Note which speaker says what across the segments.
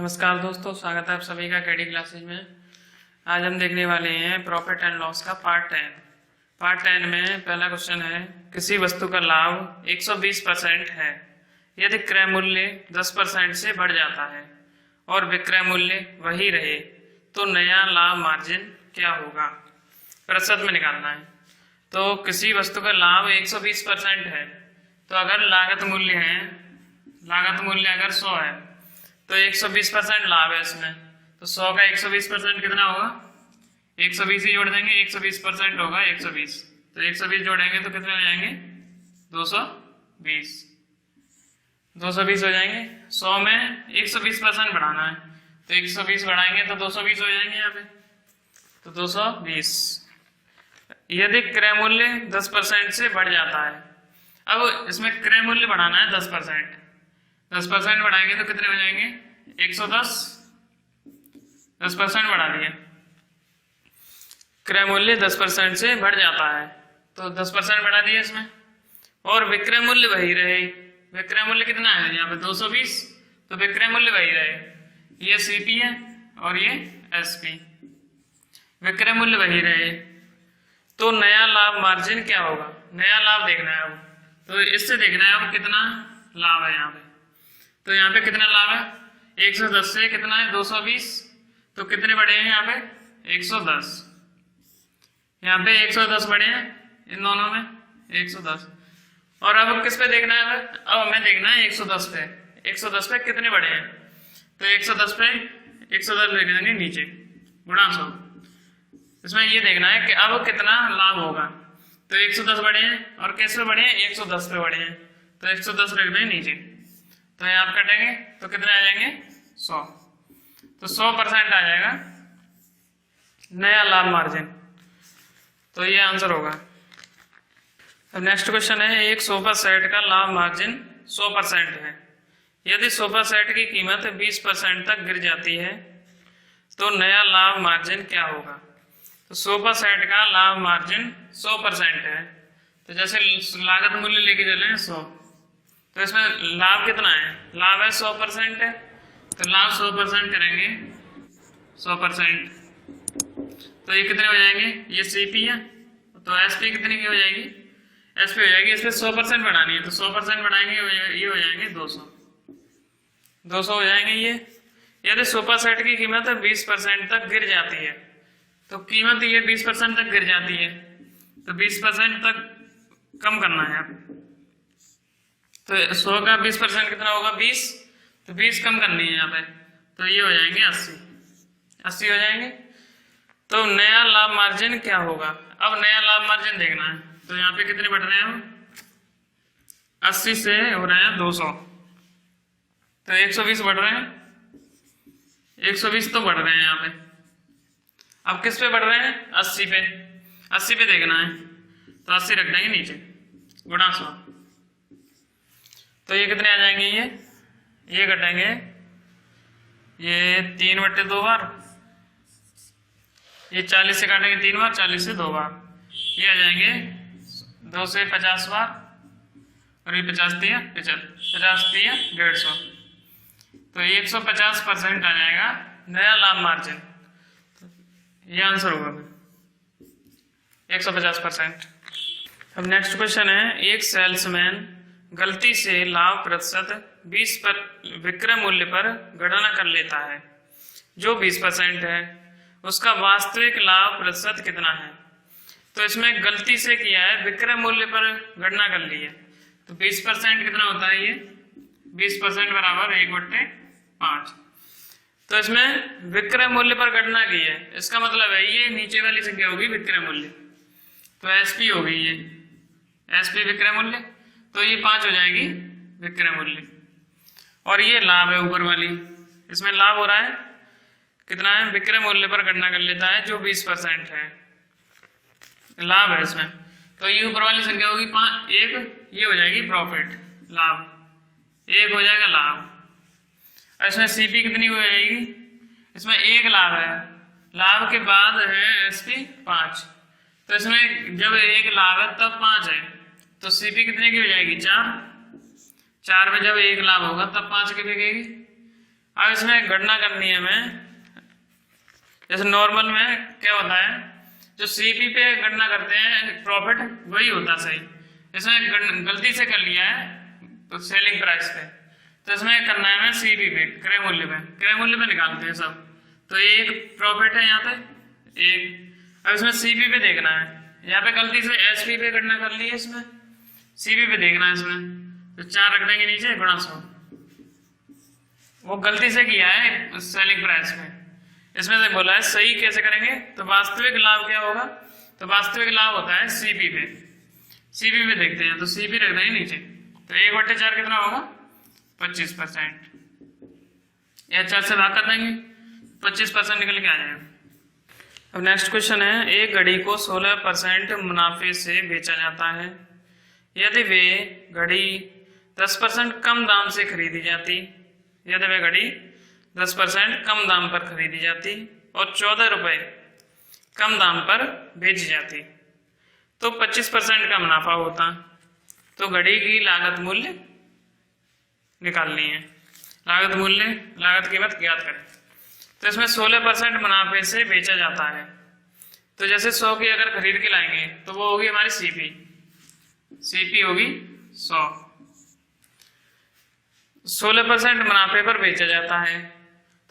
Speaker 1: नमस्कार दोस्तों, स्वागत है आप सभी का केडी क्लासेज में। आज हम देखने वाले हैं प्रॉफिट एंड लॉस का पार्ट 10 में पहला क्वेश्चन है, किसी वस्तु का लाभ 120% है यदि क्रय मूल्य 10% से बढ़ जाता है और विक्रय मूल्य वही रहे तो नया लाभ मार्जिन क्या होगा। प्रतिशत में निकालना है। तो किसी वस्तु का लाभ 120% है, तो अगर लागत मूल्य अगर 100 है तो 120% लाभ है इसमें, तो 100 का 120% कितना होगा, 120 ही जोड़ देंगे, 120% होगा 120, तो 120 जोड़ेंगे तो कितने हो जाएंगे, 220 हो जाएंगे। 100 में 120% बढ़ाना है, तो 120 बढ़ाएंगे तो 220 हो जाएंगे यहाँ पे, तो 220। यदि क्रय मूल्य 10% से बढ़ जाता है, अब इसमें क्रय मूल्य बढ़ाना है 10% बढ़ाएंगे तो कितने हो जाएंगे, 110, 10% बढ़ा दिए। क्रय मूल्य 10% से बढ़ जाता है तो 10% बढ़ा दिए इसमें, और विक्रय मूल्य वही रहे। विक्रय मूल्य कितना है यहाँ पे 220, तो विक्रय मूल्य वही रहे, ये सीपी है और ये एसपी, विक्रय मूल्य वही रहे तो नया लाभ मार्जिन क्या होगा। नया लाभ देखना है अब, तो इससे देखना है अब कितना लाभ है यहाँ पे। तो यहाँ पे कितना लाभ है, 110 से कितना है 220, तो कितने बढ़े हैं यहाँ पे 110, यहाँ पे 110 बढ़े हैं इन दोनों में 110। और अब किस पे देखना है, अब हमें देखना है 110 पे। 110 पे कितने बढ़े हैं, तो 110 पे 110 लिख देंगे नीचे गुणा 100। इसमें ये देखना है कि अब कितना लाभ होगा, तो 110 बढ़े हैं और किस पे बढ़े हैं 110 पे बढ़े हैं, तो 110 लिख देंगे नीचे, तो यहाँ आप कटेंगे तो कितने आ जाएंगे 100, तो 100% आ जाएगा नया लाभ मार्जिन, तो ये आंसर होगा। अब नेक्स्ट क्वेश्चन है, एक सोफा सेट का लाभ मार्जिन 100% है यदि सोफा सेट की कीमत 20% तक गिर जाती है तो नया लाभ मार्जिन क्या होगा। तो सोफा सेट का लाभ मार्जिन 100% है, तो जैसे लागत मूल्य लेके चले 100, तो इसमें लाभ कितना है, लाभ है 100% है, तो लाभ 100% करेंगे 100%, तो ये कितने हो जाएंगे, ये सीपी है, तो एसपी कितने की हो जाएगी, एसपी हो जाएगी, इस पे 100% बढ़ानी है तो 100% बढ़ाएंगे, ये हो जाएंगे 200 हो जाएंगे ये। यदि सोफा सेट की कीमत 20% तक गिर जाती है, तो कीमत ये 20% तक गिर जाती है, तो 20% तक कम करना है आप, तो 100 का 20% कितना होगा 20, तो 20 कम करनी है यहाँ पे, तो ये हो जाएंगे 80 हो जाएंगे। तो नया लाभ मार्जिन क्या होगा। अब नया लाभ मार्जिन देखना है, तो यहाँ पे कितने बढ़ रहे हैं, 80 से हो रहे हैं 200, तो 120 बढ़ रहे हैं, 120 तो बढ़ रहे हैं यहाँ पे। अब किस पे बढ़ रहे हैं, 80 पे देखना है, तो 80 रख देंगे नीचे गुणा 100, तो ये कितने आ जाएंगे, ये घटेंगे, ये 3/2 बार, ये 40 से काटेंगे 3 बार, 40 से 2 बार, ये आ जाएंगे 2 से 50 बार, और ये 50 दिया 150, तो 150% आ जाएगा नया लाभ मार्जिन, ये आंसर होगा 150%। अब नेक्स्ट क्वेश्चन है, एक सेल्समैन गलती से लाभ प्रतिशत 20 पर विक्रय मूल्य पर गणना कर लेता है जो 20% है, उसका वास्तविक लाभ प्रतिशत कितना है। तो इसमें गलती से किया है, विक्रय मूल्य पर गणना कर ली है, तो 20% कितना होता है, ये 20% बराबर 1/5, तो इसमें विक्रय मूल्य पर गणना की है, इसका मतलब है ये नीचे वाली संख्या होगी विक्रय मूल्य, तो एसपी होगी, ये एसपी विक्रय मूल्य, तो ये 5 हो जाएगी विक्रय मूल्य, और ये लाभ है ऊपर वाली, इसमें लाभ हो रहा है कितना है, विक्रय मूल्य पर गणना कर लेता है जो 20% है, लाभ है इसमें, तो ये ऊपर वाली संख्या होगी 5, एक ये हो जाएगी प्रॉफिट, लाभ, एक हो जाएगा लाभ। इसमें सीपी कितनी हो जाएगी, इसमें एक लाभ है, लाभ के बाद है एसपी 5, तो इसमें जब एक लाभ है तब 5 है, तो सीपी कितने की हो जाएगी 4 में जब एक लाभ होगा तब 5 की बिकेगी। अब इसमें गणना करनी है हमें। जैसे नॉर्मल में क्या होता है, जो सीपी पे गणना करते हैं प्रॉफिट वही होता सही। इसमें गलती से कर लिया है तो सेलिंग प्राइस पे, तो इसमें करना है हमें सीपी पे, क्रय मूल्य पे। क्रय मूल्य पे निकालते हैं सब, तो एक प्रॉफिट है यहाँ पे एक। अब इसमें सीपी पे देखना है, यहाँ पे गलती से एसपी पे गणना कर ली है, इसमें सीपी पे देखना है इसमें, तो 4 रख देंगे नीचे गुणा 100। वो गलती से किया है सेलिंग प्राइस में। इसमें से बोला है सही कैसे करेंगे, तो वास्तविक लाभ क्या होगा, तो वास्तविक लाभ होता है सीपी पे। सीपी पे देखते हैं, तो सीपी रख देंगे नीचे, तो 1/4 कितना होगा 25%, या 4 से भाग कर देंगे 25% निकल के आ जाएगा। अब नेक्स्ट क्वेश्चन है, एक घड़ी को 16% मुनाफे से बेचा जाता है। यदि वे घड़ी 10% कम दाम से खरीदी जाती, यदि वे घड़ी 10% कम दाम पर खरीदी जाती और 14 रुपए कम दाम पर बेची जाती, तो 25% का मुनाफा होता। तो घड़ी की लागत मूल्य निकालनी है। लागत मूल्य, लागत कीमत ज्ञात करें। तो इसमें 16% मुनाफे से बेचा जाता है, तो जैसे 100 की अगर खरीद के लाएंगे तो वो होगी हमारी सीपी। सीपी होगी 100। 16% मुनाफे पर बेचा जाता है,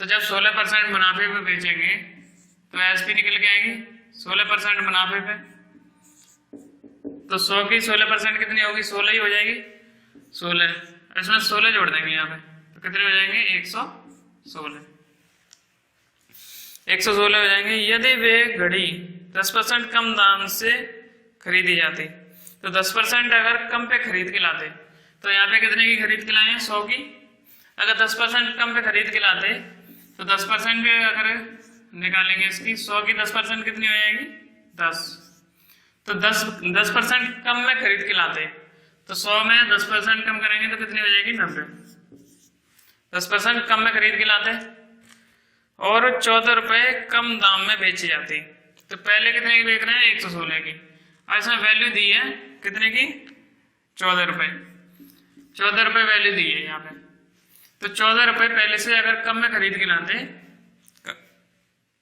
Speaker 1: तो जब 16% मुनाफे पे बेचेंगे तो एसपी निकल के आएगी 16% मुनाफे पे। तो 100 की 16% कितनी होगी, 16 ही हो जाएगी। 16, इसमें 16 जोड़ देंगे यहाँ पे, तो कितने हो जाएंगे 116। 116 हो जाएंगे। यदि वे घड़ी 10% कम दाम से खरीदी जाती, तो 10% अगर कम पे खरीद के लाते, तो यहाँ पे कितने की खरीद के लाए हैं 100 की। अगर 10% कम पे खरीद के लाते तो 10% पे अगर निकालेंगे इसकी, 100 की 10% कितनी हो जाएगी 10। तो 10% कम में खरीद के लाते, तो 100 में 10% कम करेंगे तो कितनी हो जाएगी 90। 10% कम में खरीद के लाते और 14 रुपए कम दाम में बेची जाती, तो पहले कितने की बेच रहे हैं 116 की। ऐसा वैल्यू दी है कितने की 14 रुपए। 14 रुपए वैल्यू दी है यहाँ पे, तो 14 रुपए पहले से अगर कम में खरीद के लाते,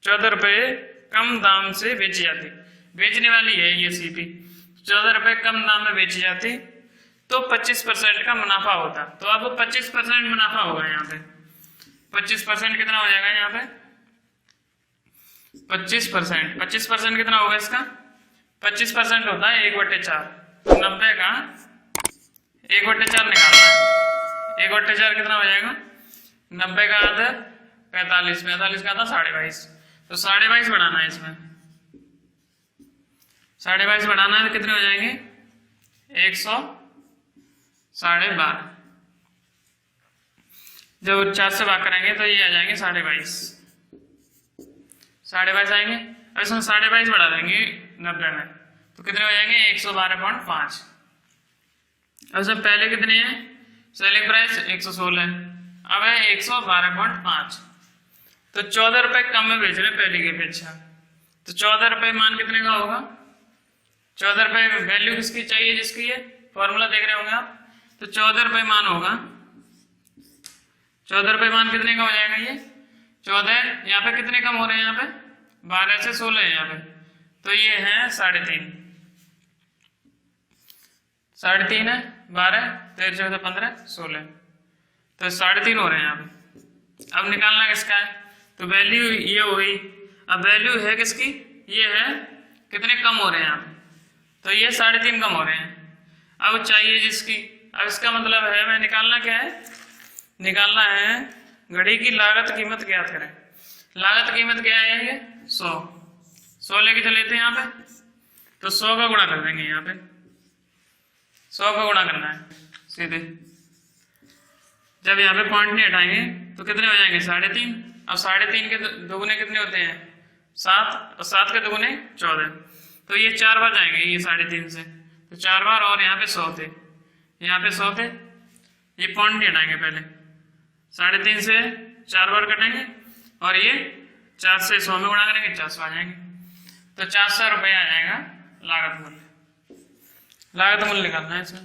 Speaker 1: 14 रुपए कम दाम से बेची जाती, बेचने वाली है ये सीपी, 14 रुपए कम दाम में बेची जाती, तो 25% का मुनाफा होता। तो अब 25% मुनाफा होगा यहाँ पे। 25% कितना हो जाएगा यहाँ पे 25% कितना होगा इसका 25% होता है 1/4। 90 का 1/4 निकालना है। 1/4 कितना हो जाएगा 90 का आधा 45, 45 का आधा 22.5, तो 22.5 बढ़ाना है इसमें। 22.5 बढ़ाना है तो कितने हो जाएंगे 112.5। जब 4 से भाग करेंगे तो ये आ जाएंगे 22.5 आएंगे। अब इसमें 22.5 बढ़ा देंगे 90 में, तो कितने हो जाएंगे 112.5। अब सब पहले कितने हैं सेलिंग प्राइस 116, अब है 112.5, तो 14 रुपए कम में बेच रहे पहले की अपेक्षा। तो 14 रुपए मान कितने का होगा 14 रुपए वैल्यू किसकी चाहिए, जिसकी है फॉर्मूला देख रहे होंगे आप, तो 14 रुपए मान होगा। 14 रुपए मान कितने का हो जाएगा ये 14, यहाँ पे कितने कम हो रहे हैं यहाँ पे 12 से 16 है यहाँ पे, तो ये है 3.5। 3.5 है 12, 13, 14, 15, 16, तो 3.5 हो रहे हैं यहाँ पे। अब निकालना किसका है, तो वैल्यू ये हो गई। अब वैल्यू है किसकी, ये है कितने कम हो रहे हैं यहाँ पे, तो ये 3.5 कम हो रहे हैं। अब चाहिए जिसकी, अब इसका मतलब है मैं निकालना क्या है, निकालना है घड़ी की लागत कीमत ज्ञात करें। लागत कीमत क्या है ये 100 लेके चले थे यहाँ पे, तो 100 का गुणा कर देंगे यहाँ पे, 100 का गुणा करना है सीधे। जब यहाँ पे पॉइंट नहीं हटाएंगे तो कितने हो जाएंगे 3.5। अब 3.5 के दोगुने कितने होते हैं 7, और 7 के दोगुने 14, तो ये 4 बार जाएंगे ये 3.5 से, तो 4 बार, और यहाँ पे 100 थे, यहाँ पे 100 थे, ये पॉइंट नहीं हटाएंगे पहले, 3.5 से 4 बार कटेंगे और ये 4 से 100 में गुणा करेंगे 400 आ जाएंगे, तो 400 रुपये आ जाएगा लागत मूल्य। लागत मूल्य निकालना है इसमें।